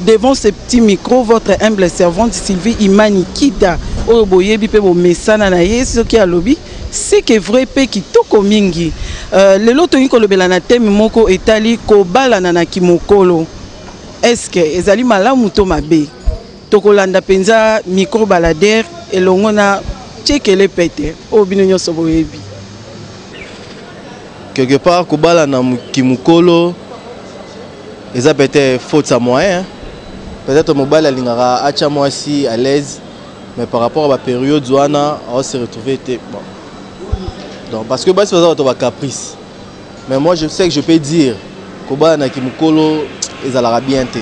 devant ce petit micro, votre humble servante Sylvie Imani Kita, Oboyebi pe bo mesana na yeso ki alobi, c'est que vrai pe ki toko mingi. Le loto yiko lobela na temi moko etali ko bala na kimokolo. Est-ce que ezali malamu to mabe? Toko landa penza micro baladère et longona tchekele pete. Obino nyoso boyebi. Quelque part ko bala na kimokolo eza peut-être faute à moyen. Peut-être mobile alingara acha moi si à l'aise, mais par rapport à la période Zouana, on s'est retrouvé bon. Donc parce que c'est pas caprice. Mais moi je sais que je peux dire que na kimokolo ezalaka bien té.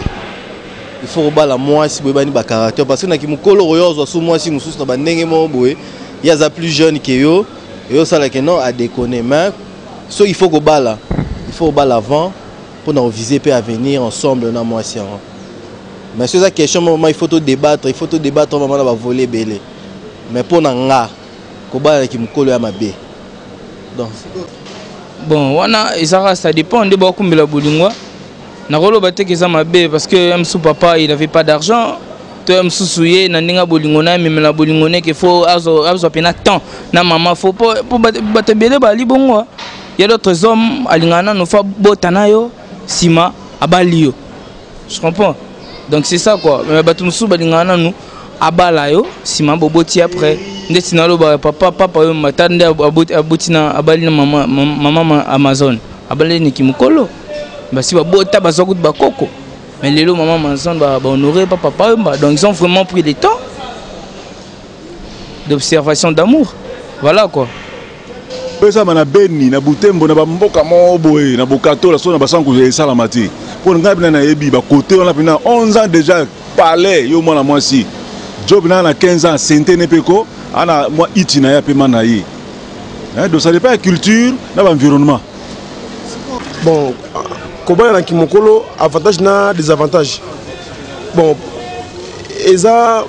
Il faut que la moi si boyeba ni ba caractère parce que na kimokolo royo sous moi si mususu na bandenge mo boye, il y a plus jeune que yo ça là que non à déconner mais il faut que bala, il faut bala avant pour nous viser peut à venir ensemble na moi si. Mais c'est ça question moment il faut tout débattre, on va voler belé. Mais pour nanga ko bala kimokolo ya mabe. Donc bon, ça dépend de beaucoup de la boulingwa. Nakolo bate que ça m'a bé parce que Msou papa il avait pas d'argent. Toi Msou souillé na ninga bolingona mais la bolingone qu'il faut azo pena temps. Na maman faut pour bate belé bali bongo. Il y a d'autres hommes alingana no fa botana yo sima abalio. Je comprends. Donc c'est ça quoi. Mais batu Msou balingana nous abala yo sima boboti après. Ndeti lo ba papa yo matande aboti na abali na maman Amazon. Abali ni kimokolo. Bah si bota bazokut ba koko. Mais les maman Amazon ba honorer papa donc ils ont vraiment pris le temps d'observation d'amour. Voilà quoi. Ça mana beni na butembo na bamboka mo boye na bokato la so na basanku esa la mati. Pour ngabina na yebi ba côté on a pina 11 ans déjà parler yo mona moi si. Job na 15 ans centene peko ana moi itina ya pema na yi. Donc ça dépend de la culture, de l'environnement. Bon, comment na kimokolo avantage na désavantage. Bon, eza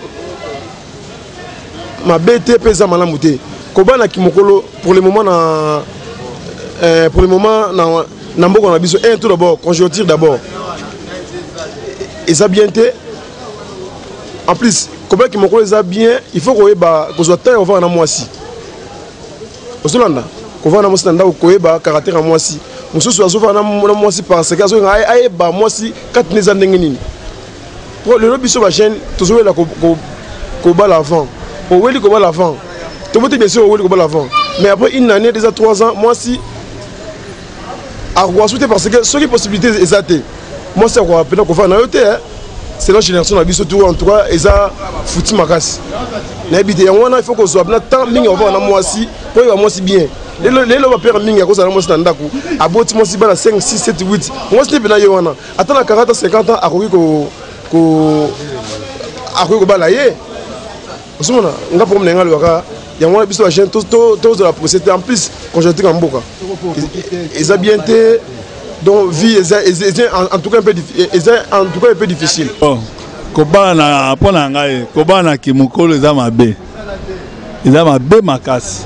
ma bête pesa malamuté. Comment na kimokolo pour le moment na mboko na biso tout d'abord conjoncture d'abord. Eza bien té. En plus, comment kimokolo eza bien, il faut que soit temps on va na moisi. Osolanda ko va na mosi nda ko yeba caractère moisi. Mususu azofa na moisi parce que azo ngai ba moisi 4 neza ndenge nini. Pour le biso ba chaîne toujours la ko ba l'avant. O weli ko ba l'avant. To bote bien sûr o weli ko ba l'avant. Mais après une année déjà 3 ans moisi a rajouté parce que ce qui possibilité exacte. Moi c'est quoi peut-être ko va na yote c'est la génération biso tout en tout cas eza fouti makasi. Na bité il faut que soit na temps mingi on va na moisi pour y moisi bien. Les va perdre mingi à cause na moisi ndako. Aboti moisi bana 5 6 7 8. Moisi te bina yo wana. Attends 40 50 ans akoki ko bala ye. Osumona nga problème nga loka ya mwana biso la chaîne tous de la procédure en plus conjoncture en mboka. Eza bien té donc vie en tout cas un peu difficile. Kobana pona ngai kobana kimokolo eza mabe. Eza mabe makasi.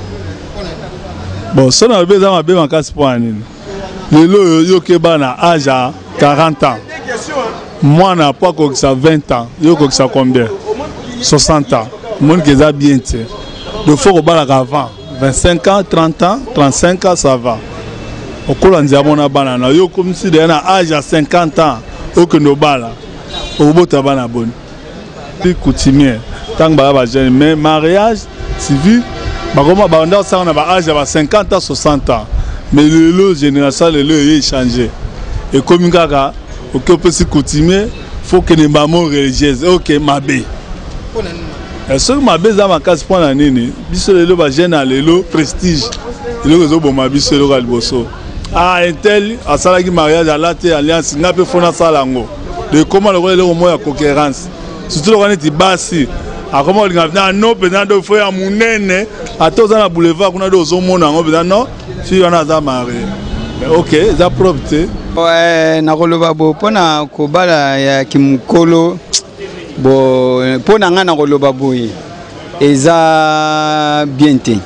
Bon, ça na mabe eza mabe makasi pour nini. Lelo yo kebana âge à 40 ans. Moi na pas que ça 20 ans. Yo que ça combien? 60 ans. Mon que ça bien té. Il faut kobala avant 25 ans, 30 ans, 35 ans ça va. Au Colombia mona banana yo comme si de na âge à 50 ans au que no bala. Au bout tabana bonne. Puis coutumier tant ba jeune mais mariage civil ba comment ba on ça on a âge à 50 ans 60 ans mais le génération le est changé et comme kaka au que peut se coutumier faut que les mamans religieuses OK mabe est-ce que mabe za makasi pour na nini biso le ba jeune à le prestige le réseau bon mabe biso le galboso ah un tel à salaki mariage à la té alliance ngape fona salango de comment le au moins la concurrence surtout quand tu basi à comment il a non pendant de fois à munene à tous dans la boulevard qu'on a deux hommes non pendant non si on a ça marié OK ça propreté ouais na koloba bo pona kobala ya kimokolo bo pona nga na koloba boyi eza bienté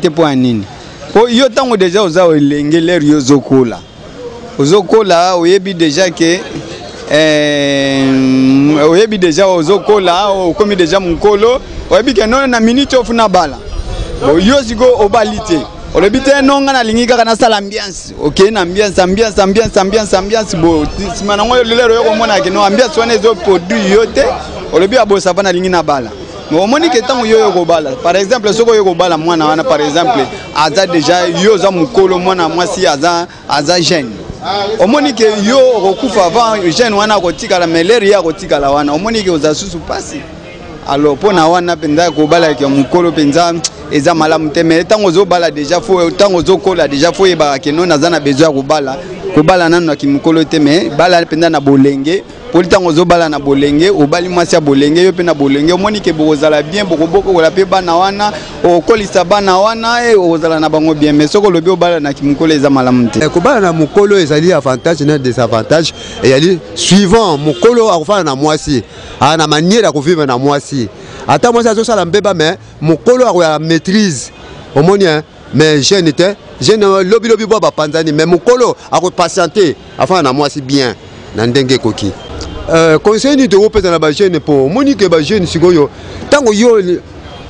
pour nini po yo tango déjà oza lengele yo zokola ozokola oyebi déjà que oyebi déjà ozokola okomi déjà mukolo oyebi ke non na minute ofuna bala yo siko obali te olobi te nonga na lingi kaka na sala ambiance ok na ambiance bo sima nango lelo yo komona ke no ambiance wana ezo produit yo te olobi abosa pa na lingi na bala mais omoni ke tango yo kobala par exemple soko yo kobala mwana wana par exemple aza déjà yo za mukolo mwana mwasi aza jeune omoni ke yo okufa avant jeune wana kotikala meleri ya kotikala wana omoni ke oza susu pasi alors pona wana penza kobala ke mukolo penza eza malamu te mais tango zo bala déjà faut tango zo kola déjà faut yeba ke non azana besoin kobala nanu na kimukolo te mais bala penza na bolenge poli tango zo bala na bolenge obali mwasi ya bolenge yo pe na bolenge omoni ke bozala bien bokoboko kola pe bana wana okolisa bana wana ozala na bango bien mais soko lobi obala na kimukolo eza malamu te kobala na mukolo ezali avantage na désavantage eyali suivant mukolo akofana na mwasi na manière akovivre na mwasi ata mwasi azosala mbeba mais mukolo akoya maîtrise omoni mais jeune te jeune lobi bo bapanzani mais mukolo akopatienter afana na mwasi bien na ndenge koki conseil ni to pesa na ba jeune po moni ke ba jeune sikoyo tango yo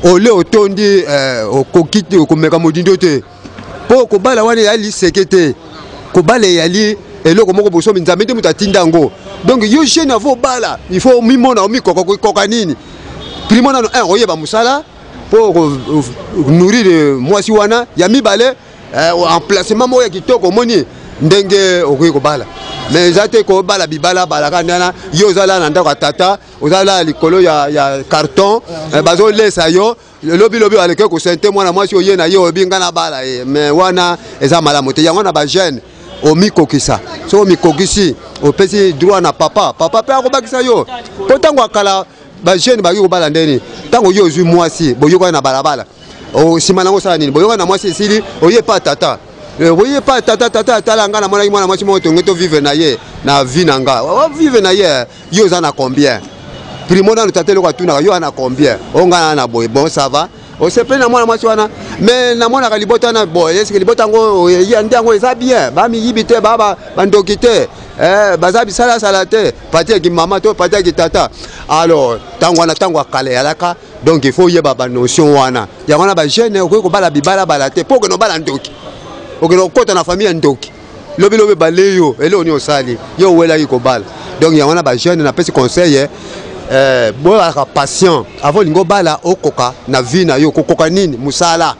ole otondi okokite okomeka modindo te po ko bala wana yali sekete ko bala yali eloko moko boso nzambe te mutatinda ngo donc yo jeune avo bala il faut mimona o mikoko koka nini primo na un oyeba musala po nourrir mwasi wana ya mibale emplacement mo ya kitoko moni ndenge okoki kobala mais zate ko bala bibala bala kana yo zala na ndako tata ozala likolo ya carton bazo lesa yo lobi aleke ko sente mwana mwasi oye na yo obinga na bala mais wana eza malamu te yango na ba jeune omikokisa so omikokisi opesi droit na papa pe akobakisa yo po tango akala ba jeune baki kobala ndeni tango yo ozwi mwasi boyoka na balabala o sima nango sala nini boyoka na mwasi esili oye pa tata voyez pas tata talanga na mwana mwasi mo tongeto vivre na ye na vie nanga vivre na ye yo za na combien primo na tata loko tuna yo na combien onga na boy bon ça va o se pe na mwana mwasi wana mais na mwana kalibota na boy est-ce que libota ngo ya ndango eza bien ba mi yibite baba bandokite bazabi sala te pati ki mama to pati ki tata alors tango akale alaka donc il faut yeba ba notion wana ya wana ba jeune ko bala bibala bala te pour que no bala ndoki okelo kota na famille ndoki lobi baleyo ele oni osali yo wela ki kobala donc ya wana ba jeune na pesi conseil bo la patient avant lingo bala okoka na vie na yo kokoka nini musala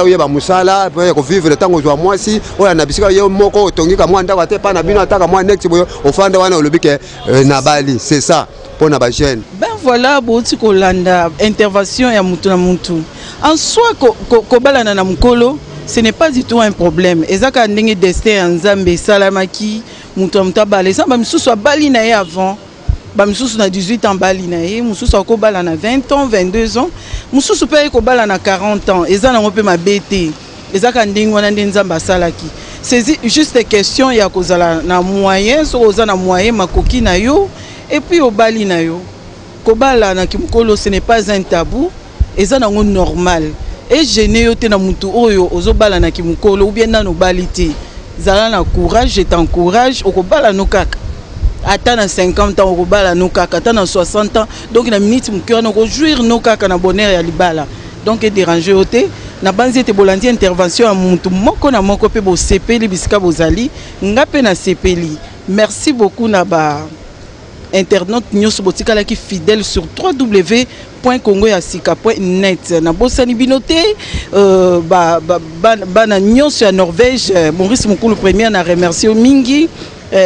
oyeba musala po ko vivre tango jwa mwasi oya na bisika yo moko otongika mwa ndako te pa na bino ataka mwa next boyo ofanda wana olobike na bali c'est ça pour na ba jeune ben voilà boti kolanda intervention ya mutu na mutu en soi ko bala na mukolo ce n'est pas du tout un problème. Ezaka ndenge destin nzambe salamaki mutu bala samba misusu abali na ye avant ba misusu na 18 ans bali na ye misusu akobala na 20 ans 22 ans misusu pe ekobala na 40 ans eza na ngope mabete ezaka ndenge wana nde nzambe salaki c'est juste question ya kozala na moyen so oza na moyen makoki na yo et puis obali na yo kobala na kimukolo ce n'est pas un tabou eza na ngo normal. Et gêné yo te na mutu oyo ozobala na kimukolo ou bien na no balite zala na courage je t'encourage okobala no kaka ata na 50 ans okobala no kaka ata na 60 ans donc na minute mukyo na ko jouir no kaka na bonheur ya libala donc déranger yo te na banzi te bolandi intervention ya mutu moko na moko pe bo sepeli bisika bozali ngape na sepeli. Merci beaucoup na ba internaute nyonso botikala ki fidèle sur www.congoyasika.net na bosani binote bana nyonso ya Norvège Maurice Mukulu premier na remercier mingi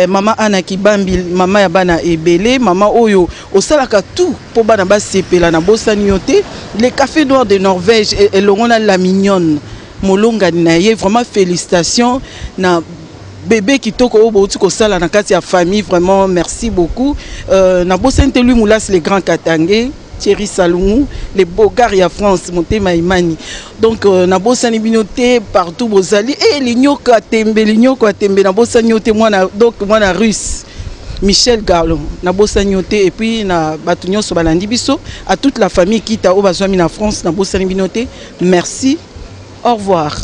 mama Anna Kibambi mama ya bana ebele mama oyo osalaka tout po bana basepela na bosani yote le café noir de Norvège et longona la mignonne molonga na ye vraiment félicitations na bébé kitoko obouti ko sala na kati ya famille vraiment merci beaucoup na bosente lui Moulas les grands Katangé Thierry Salungu les Bogar ya France Motema Imani donc na bosani binoté partout bozali et l'ignoka tembe na bosani yote mwana donc mwana russe Michel Garlon na bosani yote et puis na batu nyonso balandi biso à toute la famille qui ta o bazwami na France na bosani binoté merci au revoir.